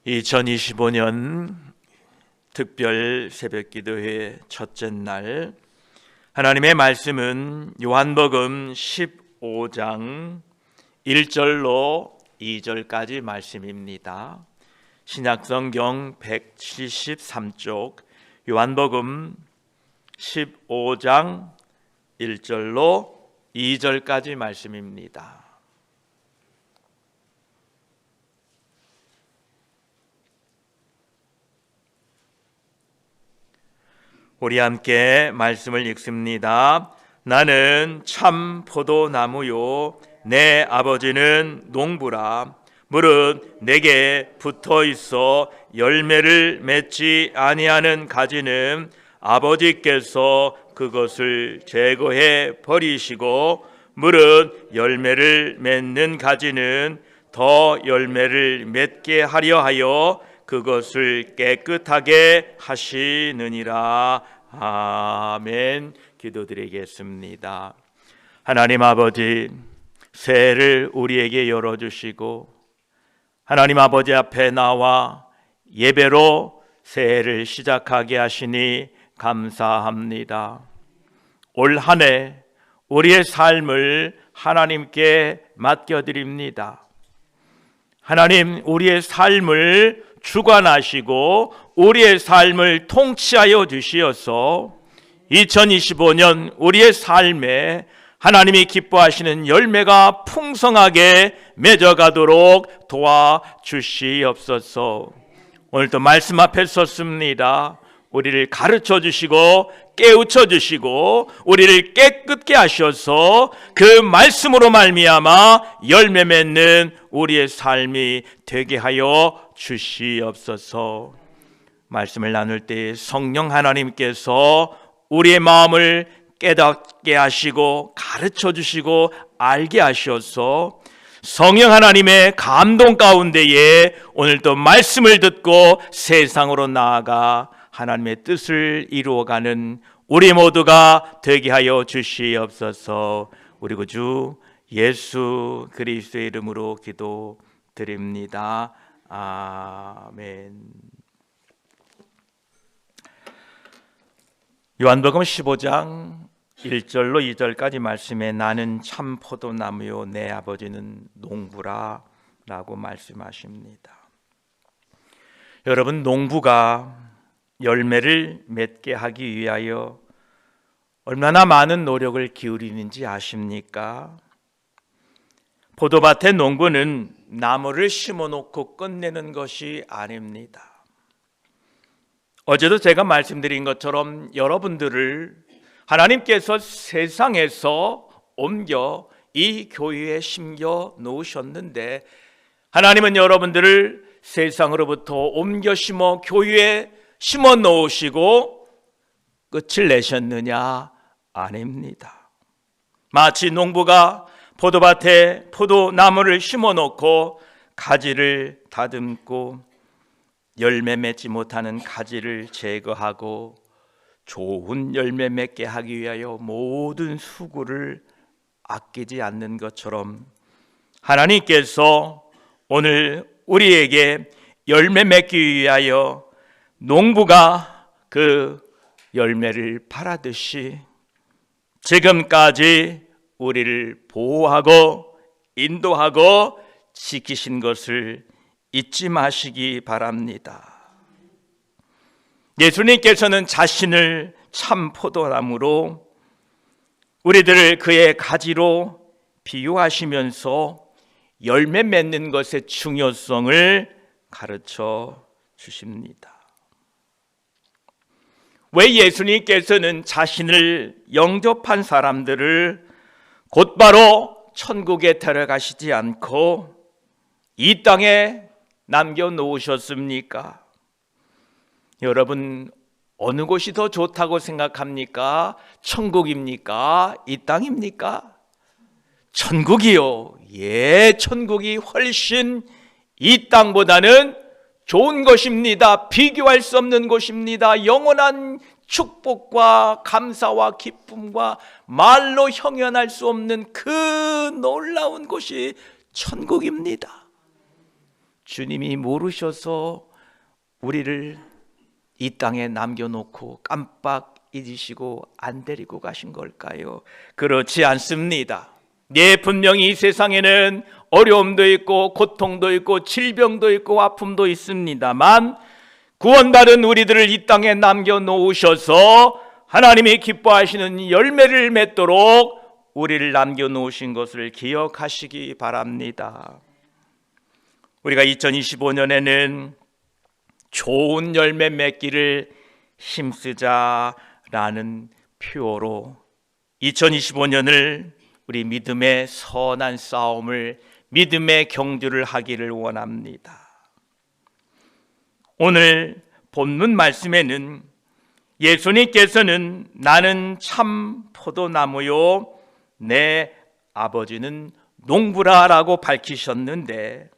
2025년 특별 새벽기도회 첫째 날, 하나님의 말씀은 요한복음 15장 1절로 2절까지 말씀입니다. 신약성경 173쪽 요한복음 15장 1절로 2절까지 말씀입니다. 우리 함께 말씀을 읽습니다. 나는 참 포도나무요 내 아버지는 농부라. 무릇 내게 붙어 있어 열매를 맺지 아니하는 가지는 아버지께서 그것을 제거해 버리시고, 무릇 열매를 맺는 가지는 더 열매를 맺게 하려 하여 그것을 깨끗하게 하시느니라. 아멘. 기도드리겠습니다. 하나님 아버지, 새해를 우리에게 열어주시고 하나님 아버지 앞에 나와 예배로 새해를 시작하게 하시니 감사합니다. 올 한 해 우리의 삶을 하나님께 맡겨드립니다. 하나님, 우리의 삶을 주관하시고 우리의 삶을 통치하여 주시어서 2025년 우리의 삶에 하나님이 기뻐하시는 열매가 풍성하게 맺어가도록 도와주시옵소서. 오늘도 말씀 앞에 섰습니다. 우리를 가르쳐 주시고 깨우쳐 주시고 우리를 깨끗게 하셔서 그 말씀으로 말미암아 열매 맺는 우리의 삶이 되게 하여 주시옵소서. 말씀을 나눌 때 성령 하나님께서 우리의 마음을 깨닫게 하시고 가르쳐 주시고 알게 하셔서 성령 하나님의 감동 가운데에 오늘도 말씀을 듣고 세상으로 나아가 하나님의 뜻을 이루어가는 우리 모두가 되게 하여 주시옵소서. 우리 구주 예수 그리스도의 이름으로 기도드립니다. 아멘. 요한복음 15장 1절로 2절까지 말씀에 나는 참 포도나무요 내 아버지는 농부라 라고 말씀하십니다. 여러분, 농부가 열매를 맺게 하기 위하여 얼마나 많은 노력을 기울이는지 아십니까? 포도밭의 농부는 나무를 심어놓고 끝내는 것이 아닙니다. 어제도 제가 말씀드린 것처럼 여러분들을 하나님께서 세상에서 옮겨 이 교회에 심겨 놓으셨는데, 하나님은 여러분들을 세상으로부터 옮겨 심어 교회에 심어 놓으시고 끝을 내셨느냐? 아닙니다. 마치 농부가 포도밭에 포도나무를 심어 놓고 가지를 다듬고 열매 맺지 못하는 가지를 제거하고 좋은 열매 맺게 하기 위하여 모든 수고를 아끼지 않는 것처럼, 하나님께서 오늘 우리에게 열매 맺기 위하여 농부가 그 열매를 바라듯이 지금까지 우리를 보호하고 인도하고 지키신 것을 잊지 마시기 바랍니다. 예수님께서는 자신을 참 포도나무로 우리들을 그의 가지로 비유하시면서 열매 맺는 것의 중요성을 가르쳐 주십니다. 왜 예수님께서는 자신을 영접한 사람들을 곧바로 천국에 데려가시지 않고 이 땅에 남겨놓으셨습니까? 여러분, 어느 곳이 더 좋다고 생각합니까? 천국입니까? 이 땅입니까? 천국이요. 예, 천국이 훨씬 이 땅보다는 좋은 것입니다. 비교할 수 없는 것입니다. 영원한 축복과 감사와 기쁨과 말로 형언할 수 없는 그 놀라운 곳이 천국입니다. 주님이 모르셔서 우리를 이 땅에 남겨놓고 깜빡 잊으시고 안 데리고 가신 걸까요? 그렇지 않습니다. 예, 분명히 이 세상에는 어려움도 있고 고통도 있고 질병도 있고 아픔도 있습니다만 구원받은 우리들을 이 땅에 남겨놓으셔서 하나님이 기뻐하시는 열매를 맺도록 우리를 남겨놓으신 것을 기억하시기 바랍니다. 우리가 2025년에는 좋은 열매 맺기를 힘쓰자라는 표어로 2025년을 우리 믿음의 선한 싸움을, 믿음의 경주를 하기를 원합니다. 오늘 본문 말씀에는 예수님께서는 나는 참 포도나무요 내 아버지는 농부라라고 밝히셨는데,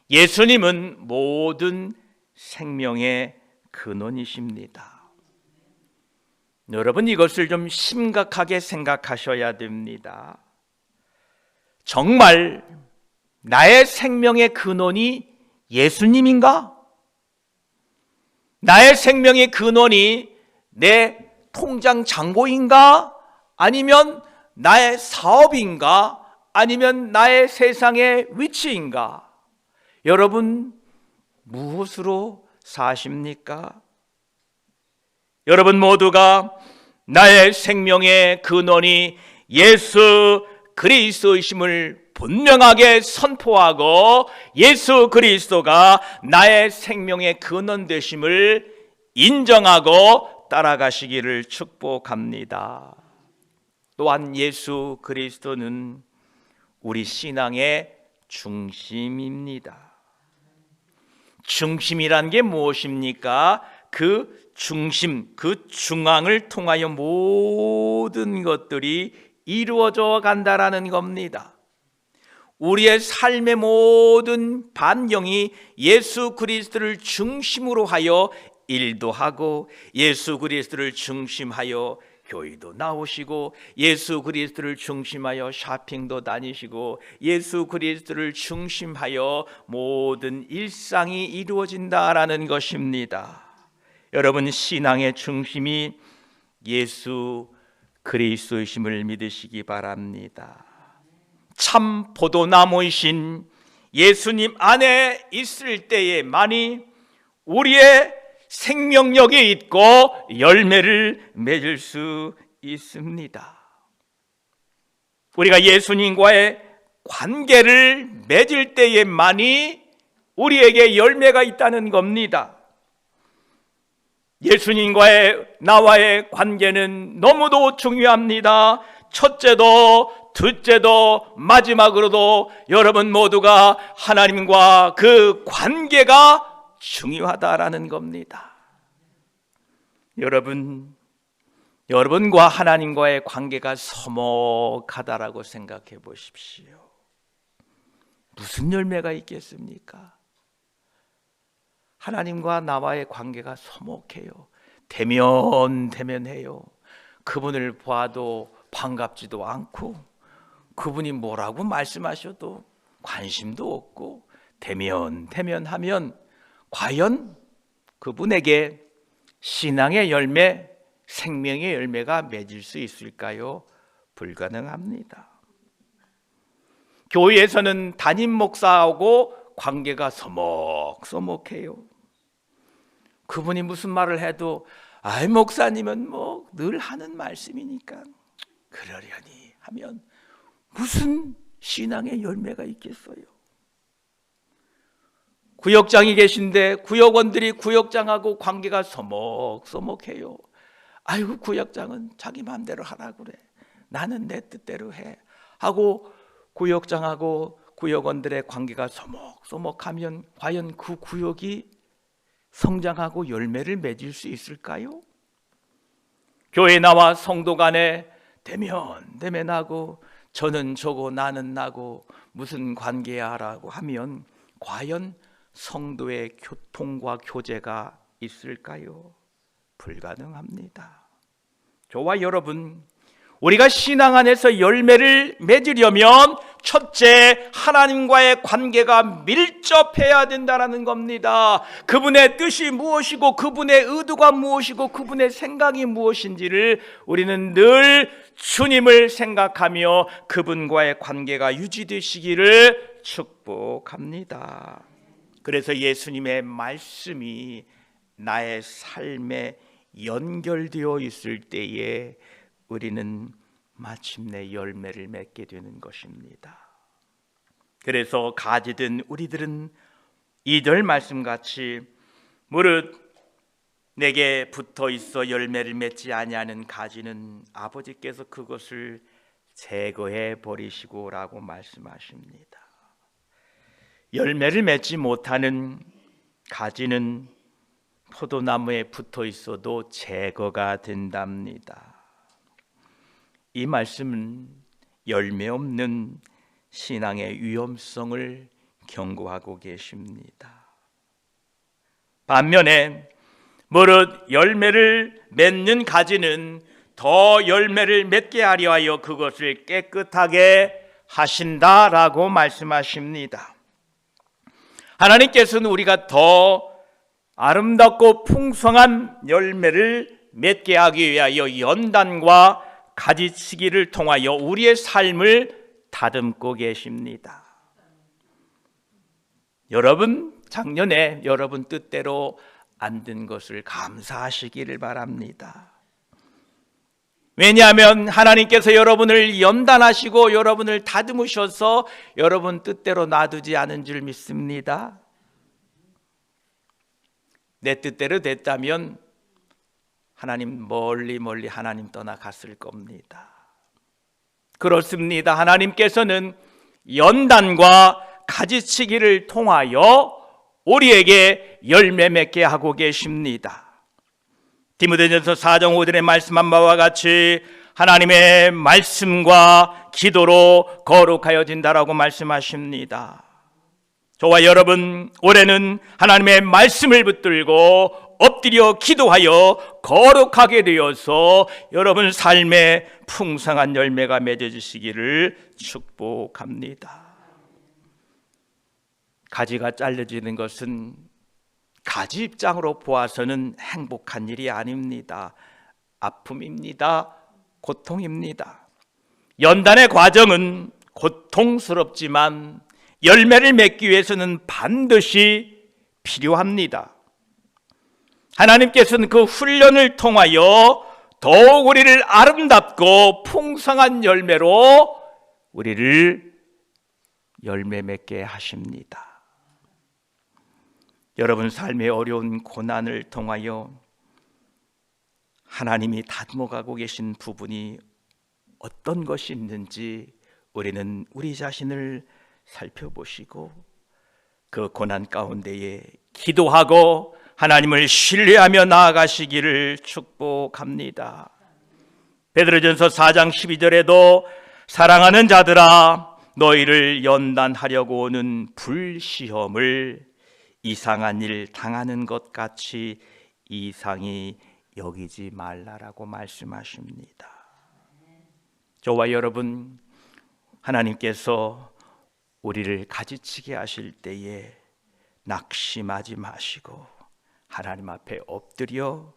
예수님은 모든 생명의 근원이십니다. 여러분, 이것을 좀 심각하게 생각하셔야 됩니다. 정말 나의 생명의 근원이 예수님인가? 나의 생명의 근원이 내 통장 잔고인가? 아니면 나의 사업인가? 아니면 나의 세상의 위치인가? 여러분, 무엇으로 사십니까? 여러분 모두가 나의 생명의 근원이 예수 그리스도이심을 분명하게 선포하고 예수 그리스도가 나의 생명의 근원 되심을 인정하고 따라가시기를 축복합니다. 또한 예수 그리스도는 우리 신앙의 중심입니다. 중심이란 게 무엇입니까? 그 중심, 그 중앙을 통하여 모든 것들이 이루어져 간다라는 겁니다. 우리의 삶의 모든 반경이 예수 그리스도를 중심으로 하여 일도 하고, 예수 그리스도를 중심하여 교회도 나오시고, 예수 그리스도를 중심하여 쇼핑도 다니시고, 예수 그리스도를 중심하여 모든 일상이 이루어진다라는 것입니다. 여러분, 신앙의 중심이 예수 그리스도이심을 믿으시기 바랍니다. 참 포도나무이신 예수님 안에 있을 때에만이 우리의 생명력이 있고 열매를 맺을 수 있습니다. 우리가 예수님과의 관계를 맺을 때에만이 우리에게 열매가 있다는 겁니다. 예수님과의 나와의 관계는 너무도 중요합니다. 첫째도 둘째도 마지막으로도 여러분 모두가 하나님과 그 관계가 중요하다라는 겁니다. 여러분과 하나님과의 관계가 서먹하다라고 생각해 보십시오. 무슨 열매가 있겠습니까? 하나님과 나와의 관계가 서먹해요. 대면대면해요. 그분을 봐도 반갑지도 않고, 그분이 뭐라고 말씀하셔도 관심도 없고, 대면하면 과연 그분에게 신앙의 열매, 생명의 열매가 맺을 수 있을까요? 불가능합니다. 교회에서는 담임 목사하고 관계가 서먹서먹해요. 그분이 무슨 말을 해도 아이, 목사님은 뭐 늘 하는 말씀이니까 그러려니 하면 무슨 신앙의 열매가 있겠어요? 구역장이 계신데 구역원들이 구역장하고 관계가 서먹서먹해요. 아이고, 구역장은 자기 마음대로 하라고 그래, 나는 내 뜻대로 해 하고 구역장하고 구역원들의 관계가 서먹서먹하면 과연 그 구역이 성장하고 열매를 맺을 수 있을까요? 교회 나와 성도 간에 대면하고 저는 저고 나는 나고 무슨 관계야 라고 하면 과연 성도의 교통과 교제가 있을까요? 불가능합니다. 저와 여러분, 우리가 신앙 안에서 열매를 맺으려면 첫째, 하나님과의 관계가 밀접해야 된다는 겁니다. 그분의 뜻이 무엇이고 그분의 의도가 무엇이고 그분의 생각이 무엇인지를 우리는 늘 주님을 생각하며 그분과의 관계가 유지되시기를 축복합니다. 그래서 예수님의 말씀이 나의 삶에 연결되어 있을 때에 우리는 마침내 열매를 맺게 되는 것입니다. 그래서 가지든 우리들은 2절 말씀같이 무릇 내게 붙어 있어 열매를 맺지 아니하는 가지는 아버지께서 그것을 제거해 버리시고라고 말씀하십니다. 열매를 맺지 못하는 가지는 포도나무에 붙어 있어도 제거가 된답니다. 이 말씀은 열매 없는 신앙의 위험성을 경고하고 계십니다. 반면에 무릇 열매를 맺는 가지는 더 열매를 맺게 하려 하여 그것을 깨끗하게 하신다라고 말씀하십니다. 하나님께서는 우리가 더 아름답고 풍성한 열매를 맺게 하기 위하여 연단과 가지치기를 통하여 우리의 삶을 다듬고 계십니다. 여러분, 작년에 여러분 뜻대로 안 된 것을 감사하시기를 바랍니다. 왜냐하면 하나님께서 여러분을 연단하시고 여러분을 다듬으셔서 여러분 뜻대로 놔두지 않은 줄 믿습니다. 내 뜻대로 됐다면 하나님 멀리 하나님 떠나갔을 겁니다. 그렇습니다. 하나님께서는 연단과 가지치기를 통하여 우리에게 열매 맺게 하고 계십니다. 디모데전서 4장 5절에 말씀한 바와 같이 하나님의 말씀과 기도로 거룩하여진다라고 말씀하십니다. 저와 여러분, 올해는 하나님의 말씀을 붙들고 엎드려 기도하여 거룩하게 되어서 여러분 삶에 풍성한 열매가 맺어지시기를 축복합니다. 가지가 잘려지는 것은 가지 입장으로 보아서는 행복한 일이 아닙니다. 아픔입니다. 고통입니다. 연단의 과정은 고통스럽지만 열매를 맺기 위해서는 반드시 필요합니다. 하나님께서는 그 훈련을 통하여 더욱 우리를 아름답고 풍성한 열매로 우리를 열매 맺게 하십니다. 여러분 삶의 어려운 고난을 통하여 하나님이 다듬어가고 계신 부분이 어떤 것이 있는지 우리는 우리 자신을 살펴보시고 그 고난 가운데에 기도하고 하나님을 신뢰하며 나아가시기를 축복합니다. 베드로전서 4장 12절에도 사랑하는 자들아 너희를 연단하려고 오는 불시험을 이상한 일 당하는 것 같이 이상히 여기지 말라라고 말씀하십니다. 저와 여러분, 하나님께서 우리를 가지치게 하실 때에 낙심하지 마시고 하나님 앞에 엎드려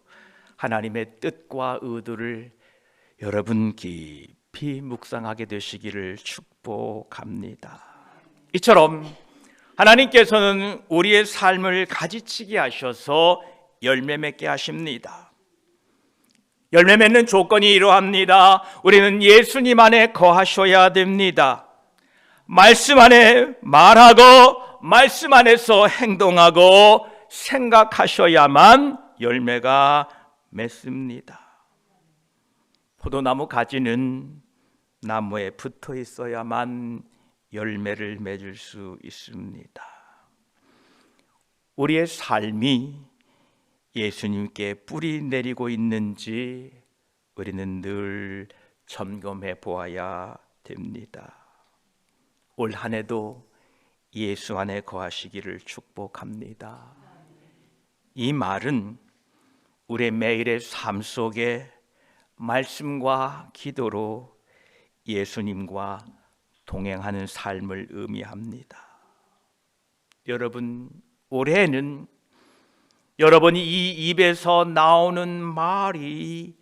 하나님의 뜻과 의도를 여러분 깊이 묵상하게 되시기를 축복합니다. 이처럼 하나님께서는 우리의 삶을 가지치게 하셔서 열매 맺게 하십니다. 열매 맺는 조건이 이러합니다. 우리는 예수님 안에 거하셔야 됩니다. 말씀 안에 말하고 말씀 안에서 행동하고 생각하셔야만 열매가 맺습니다. 포도나무 가지는 나무에 붙어 있어야만 열매를 맺을 수 있습니다. 우리의 삶이 예수님께 뿌리 내리고 있는지 우리는 늘 점검해 보아야 됩니다. 올 한 해도 예수 안에 거하시기를 축복합니다. 이 말은 우리의 매일의 삶 속에 말씀과 기도로 예수님과 동행하는 삶을 의미합니다. 여러분, 올해는 여러분이 이 입에서 나오는 말이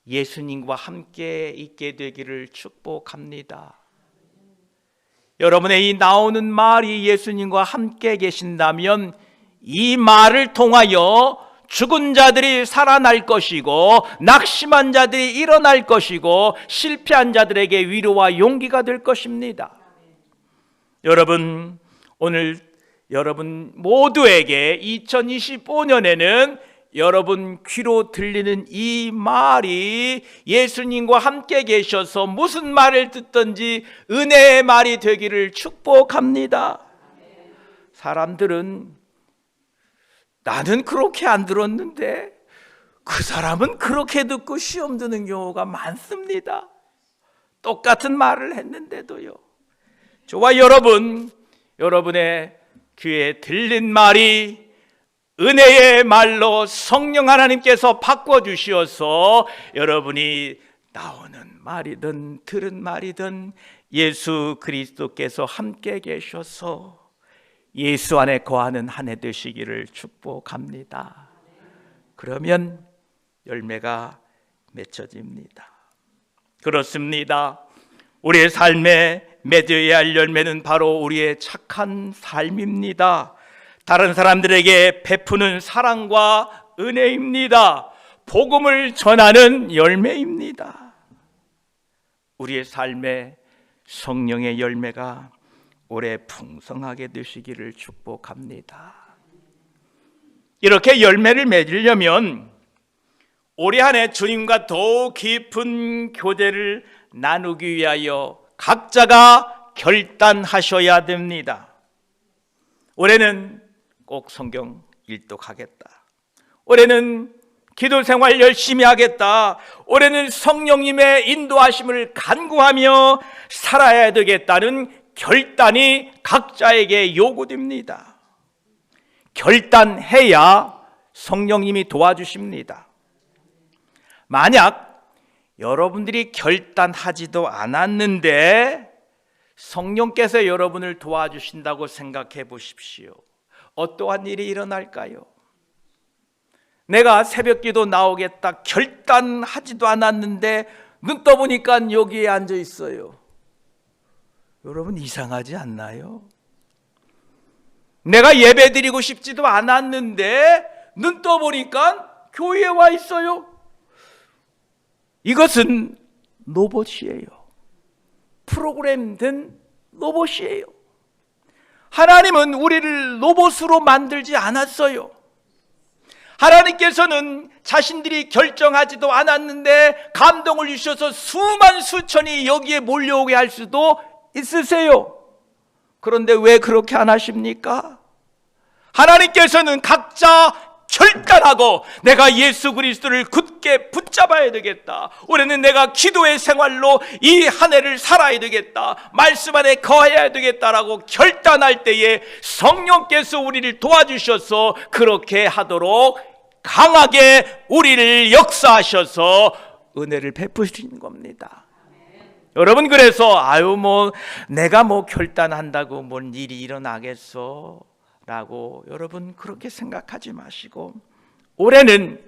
예수님과 함께 있게 되기를 축복합니다. 여러분의 이 나오는 말이 예수님과 함께 계신다면 이 말을 통하여 죽은 자들이 살아날 것이고 낙심한 자들이 일어날 것이고 실패한 자들에게 위로와 용기가 될 것입니다. 여러분, 오늘 여러분 모두에게 2025년에는 여러분 귀로 들리는 이 말이 예수님과 함께 계셔서 무슨 말을 듣든지 은혜의 말이 되기를 축복합니다. 사람들은 나는 그렇게 안 들었는데 그 사람은 그렇게 듣고 시험 드는 경우가 많습니다. 똑같은 말을 했는데도요. 저와 여러분의 귀에 들린 말이 은혜의 말로 성령 하나님께서 바꿔주시어서 여러분이 나오는 말이든 들은 말이든 예수 그리스도께서 함께 계셔서 예수 안에 거하는 한 해 되시기를 축복합니다. 그러면 열매가 맺혀집니다. 그렇습니다. 우리의 삶에 맺어야 할 열매는 바로 우리의 착한 삶입니다. 다른 사람들에게 베푸는 사랑과 은혜입니다. 복음을 전하는 열매입니다. 우리의 삶에 성령의 열매가 올해 풍성하게 되시기를 축복합니다. 이렇게 열매를 맺으려면 올해 한 해 주님과 더욱 깊은 교제를 나누기 위하여 각자가 결단하셔야 됩니다. 올해는 꼭 성경 일독하겠다. 올해는 기도 생활 열심히 하겠다. 올해는 성령님의 인도하심을 간구하며 살아야 되겠다는 결단이 각자에게 요구됩니다. 결단해야 성령님이 도와주십니다. 만약 여러분들이 결단하지도 않았는데 성령께서 여러분을 도와주신다고 생각해 보십시오. 어떠한 일이 일어날까요? 내가 새벽기도 나오겠다 결단하지도 않았는데 눈 떠보니까 여기에 앉아 있어요. 여러분 이상하지 않나요? 내가 예배드리고 싶지도 않았는데 눈 떠보니까 교회에 와 있어요. 이것은 로봇이에요. 프로그램된 로봇이에요. 하나님은 우리를 로봇으로 만들지 않았어요. 하나님께서는 자신들이 결정하지도 않았는데 감동을 주셔서 수만 수천이 여기에 몰려오게 할 수도 있으세요. 그런데 왜 그렇게 안 하십니까? 하나님께서는 각자 결단하고 내가 예수 그리스도를 굳게 붙잡아야 되겠다. 올해는 내가 기도의 생활로 이 한 해를 살아야 되겠다. 말씀 안에 거해야 되겠다라고 결단할 때에 성령께서 우리를 도와주셔서 그렇게 하도록 강하게 우리를 역사하셔서 은혜를 베푸시는 겁니다. 여러분, 그래서 내가 결단한다고 뭔 일이 일어나겠어 라고 여러분 그렇게 생각하지 마시고 올해는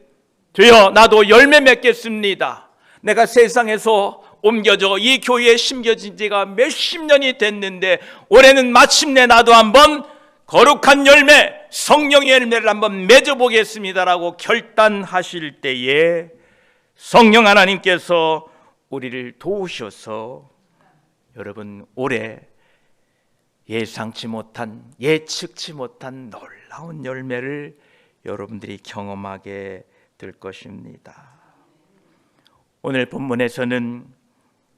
주여 나도 열매 맺겠습니다. 내가 세상에서 옮겨져 이 교회에 심겨진 지가 몇십 년이 됐는데 올해는 마침내 나도 한번 거룩한 열매, 성령의 열매를 한번 맺어보겠습니다라고 결단하실 때에 성령 하나님께서 우리를 도우셔서 여러분 올해 예상치 못한, 예측치 못한 놀라운 열매를 여러분들이 경험하게 될 것입니다. 오늘 본문에서는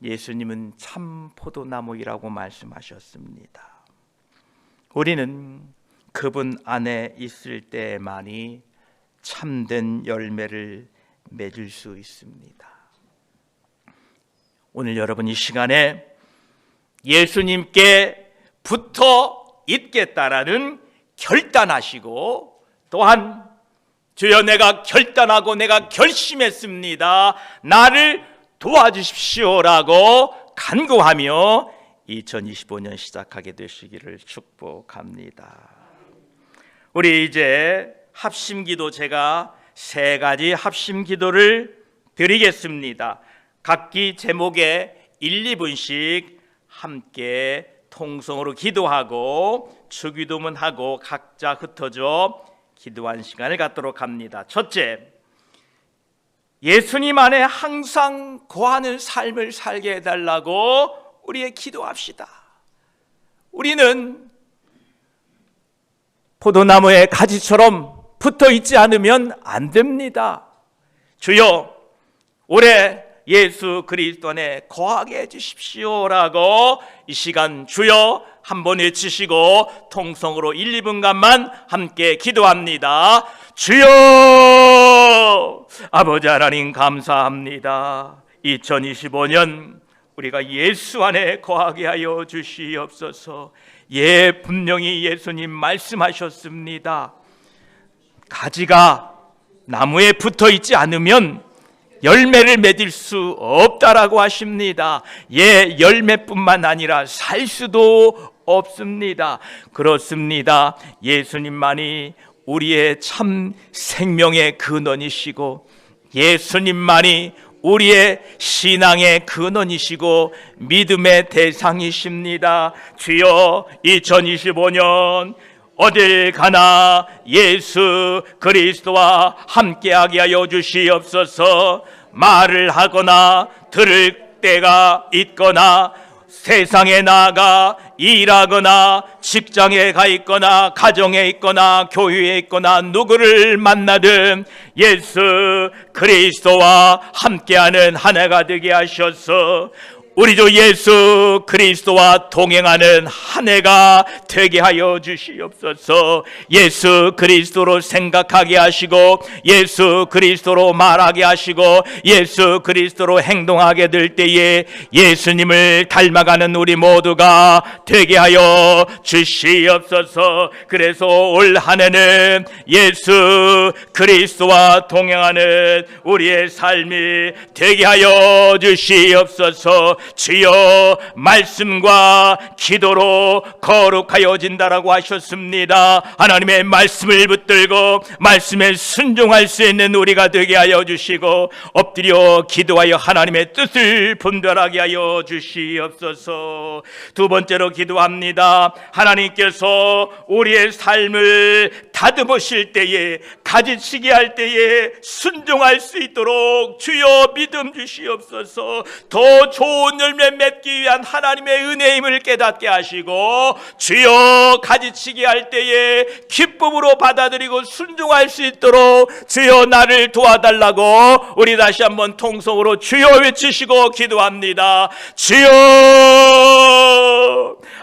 예수님은 참 포도나무이라고 말씀하셨습니다. 우리는 그분 안에 있을 때만이 참된 열매를 맺을 수 있습니다. 오늘 여러분 이 시간에 예수님께 붙어 있겠다라는 결단하시고 또한 주여, 내가 결단하고 내가 결심했습니다. 나를 도와주십시오라고 간구하며 2025년 시작하게 되시기를 축복합니다. 우리 이제 합심기도, 제가 3가지 합심기도를 드리겠습니다. 각기 제목에 1, 2분씩 함께 통성으로 기도하고 주기도문 하고 각자 흩어져 기도한 시간을 갖도록 합니다. 첫째, 예수님 안에 항상 거하는 삶을 살게 해달라고 우리의 기도합시다. 우리는 포도나무의 가지처럼 붙어 있지 않으면 안 됩니다. 주여, 올해 예수 그리스도 안에 거하게 해주십시오라고 이 시간 주여 한번 외치시고 통성으로 1, 2분간만 함께 기도합니다. 주여, 아버지 하나님 감사합니다. 2025년 우리가 예수 안에 거하게 하여 주시옵소서. 분명히 예수님 말씀하셨습니다. 가지가 나무에 붙어 있지 않으면 열매를 맺을 수 없다라고 하십니다. 열매뿐만 아니라 살 수도 없습니다. 그렇습니다. 예수님만이 우리의 참 생명의 근원이시고, 예수님만이 우리의 신앙의 근원이시고 믿음의 대상이십니다. 주여, 2025년 어딜 가나 예수 그리스도와 함께하게 하여 주시옵소서. 말을 하거나 들을 때가 있거나 세상에 나가 일하거나 직장에 가 있거나 가정에 있거나 교회에 있거나 누구를 만나든 예수 그리스도와 함께하는 한 해가 되게 하셔서 우리 주 예수 그리스도와 동행하는 한 해가 되게 하여 주시옵소서. 예수 그리스도로 생각하게 하시고 예수 그리스도로 말하게 하시고 예수 그리스도로 행동하게 될 때에 예수님을 닮아가는 우리 모두가 되게 하여 주시옵소서. 그래서 올 한 해는 예수 그리스도와 동행하는 우리의 삶이 되게 하여 주시옵소서. 주여, 말씀과 기도로 거룩하여진다라고 하셨습니다. 하나님의 말씀을 붙들고 말씀에 순종할 수 있는 우리가 되게 하여 주시고 엎드려 기도하여 하나님의 뜻을 분별하게 하여 주시옵소서. 두 번째로 기도합니다. 하나님께서 우리의 삶을 다듬으실 때에, 가지치기 할 때에 순종할 수 있도록 주여 믿음 주시옵소서. 더 좋은 열매 맺기 위한 하나님의 은혜임을 깨닫게 하시고 주여, 가지치기 할 때에 기쁨으로 받아들이고 순종할 수 있도록 주여 나를 도와달라고 우리 다시 한번 통성으로 주여 외치시고 기도합니다. 주여,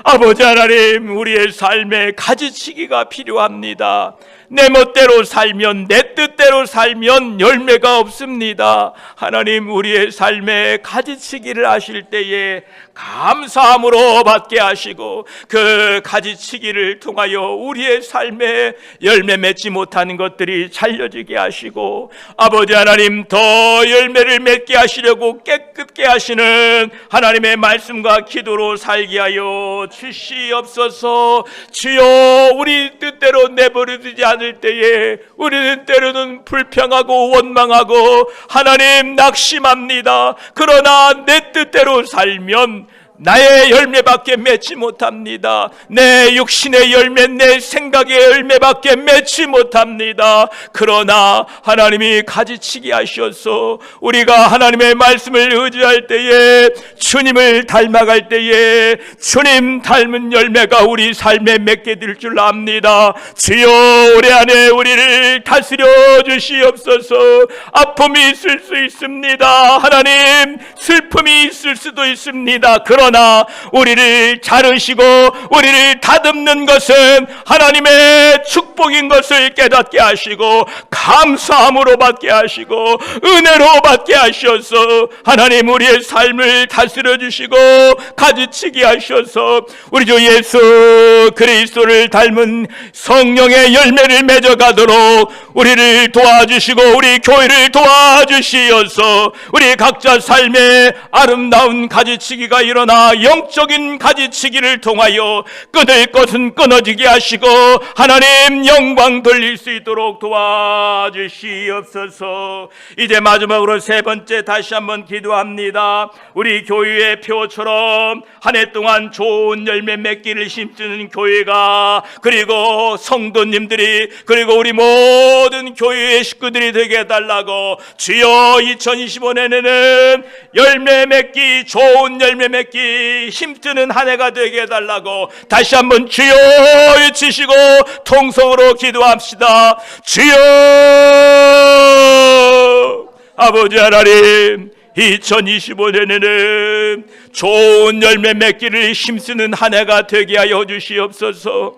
아버지 하나님, 우리의 삶에 가지치기가 필요합니다. 내 멋대로 살면, 내 뜻대로 살면 열매가 없습니다. 하나님, 우리의 삶에 가지치기를 하실 때에 감사함으로 받게 하시고 그 가지치기를 통하여 우리의 삶에 열매 맺지 못하는 것들이 잘려지게 하시고 아버지 하나님, 더 열매를 맺게 하시려고 깨끗게 하시는 하나님의 말씀과 기도로 살게 하여 주시옵소서. 주여, 우리 뜻대로 내버려두지 않을 때에 우리는 때로는 불평하고 원망하고 하나님 낙심합니다. 그러나 내 뜻대로 살면 나의 열매밖에 맺지 못합니다. 내 육신의 열매, 내 생각의 열매밖에 맺지 못합니다. 그러나 하나님이 가지치기 하셔서 우리가 하나님의 말씀을 의지할 때에, 주님을 닮아갈 때에 주님 닮은 열매가 우리 삶에 맺게 될 줄 압니다. 주여, 올해 안에 우리를 다스려 주시옵소서. 아픔이 있을 수 있습니다. 하나님, 슬픔이 있을 수도 있습니다. 그러나 우리를 자르시고 우리를 다듬는 것은 하나님의 축복인 것을 깨닫게 하시고 감사함으로 받게 하시고 은혜로 받게 하셔서 하나님, 우리의 삶을 다스려 주시고 가지치게 하셔서 우리 주 예수 그리스도를 닮은 성령의 열매를 맺어가도록 우리를 도와주시고 우리 교회를 도와주시어서 우리 각자 삶에 아름다운 가지치기가 일어나 영적인 가지치기를 통하여 끊을 것은 끊어지게 하시고 하나님 영광 돌릴 수 있도록 도와주시옵소서. 이제 마지막으로 세 번째 다시 한번 기도합니다. 우리 교회의 표처럼 한 해 동안 좋은 열매 맺기를 힘쓰는 교회가, 그리고 성도님들이, 그리고 우리 모든 교회의 식구들이 되게 해달라고 주여 2025년에는 열매 맺기, 좋은 열매 맺기 힘쓰는 한 해가 되게 해달라고 다시 한번 주여 외치시고 통성으로 기도합시다. 주여 아버지 하나님, 2025년에는 좋은 열매 맺기를 힘쓰는 한 해가 되게 하여 주시옵소서.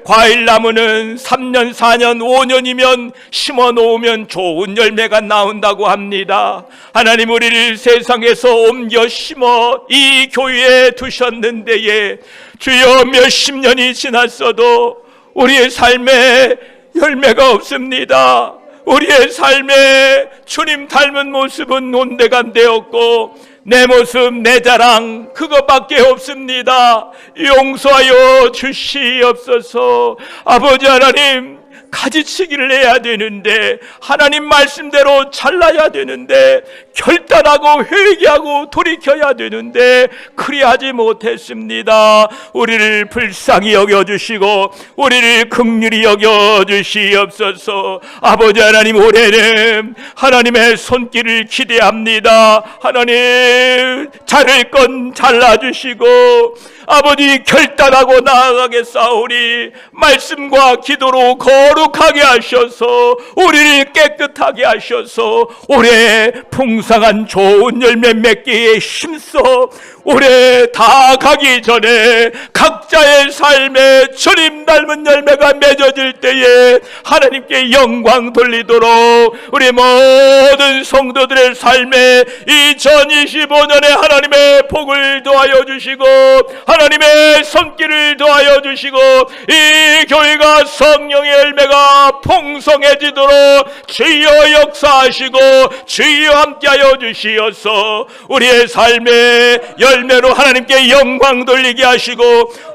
과일나무는 3년, 4년, 5년이면 심어 놓으면 좋은 열매가 나온다고 합니다. 하나님, 우리를 세상에서 옮겨 심어 이 교회에 두셨는데 주여 몇십 년이 지났어도 우리의 삶에 열매가 없습니다. 우리의 삶에 주님 닮은 모습은 온데간데 없고 내 모습, 내 자랑 그것밖에 없습니다. 용서하여 주시옵소서. 아버지 하나님, 가지치기를 해야 되는데, 하나님 말씀대로 잘라야 되는데, 결단하고 회개하고 돌이켜야 되는데 그리하지 못했습니다. 우리를 불쌍히 여겨주시고 우리를 긍휼히 여겨주시옵소서. 아버지 하나님, 올해는 하나님의 손길을 기대합니다. 하나님, 자를 건 잘라주시고 아버지 결단하고 나아가겠사오니 말씀과 기도로 거룩하게 하셔서 우리를 깨끗하게 하셔서 올해 풍성한 좋은 열매 맺기에 힘써 올해 다 가기 전에 각자의 삶에 주님 닮은 열매가 맺어질 때에 하나님께 영광 돌리도록 우리 모든 성도들의 삶에 2025년에 하나님의 복을 더하여 주시고 하나님의 손길을 더하여 주시고 이 교회가 성령의 열매가 풍성해지도록 주여 역사하시고 주여 함께하여 주시어서 우리의 삶에 열매로 하나님께 영광 돌리게 하시고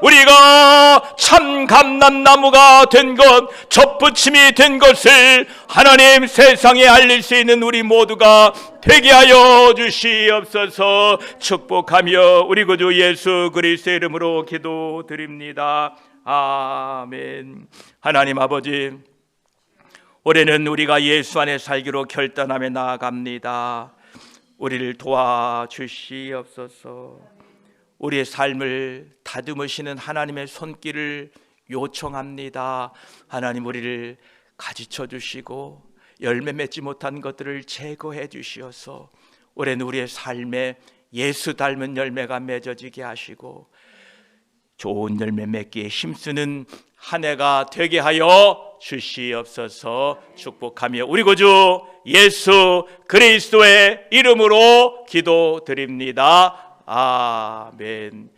우리가 참 감람나무가 된 것, 접붙임이 된 것을 하나님 세상에 알릴 수 있는 우리 모두가 되게 하여 주시옵소서. 축복하며 우리 구주 예수 그리스도의 이름으로 기도드립니다. 아멘. 하나님 아버지, 올해는 우리가 예수 안에 살기로 결단하며 나아갑니다. 우리를 도와주시옵소서. 우리의 삶을 다듬으시는 하나님의 손길을 요청합니다. 하나님, 우리를 가지쳐 주시고 열매 맺지 못한 것들을 제거해 주시어서 올해는 우리의 삶에 예수 닮은 열매가 맺어지게 하시고 좋은 열매 맺기에 힘쓰는 한 해가 되게 하여 주시옵소서. 축복하며 우리 구주 예수 그리스도의 이름으로 기도드립니다. 아멘.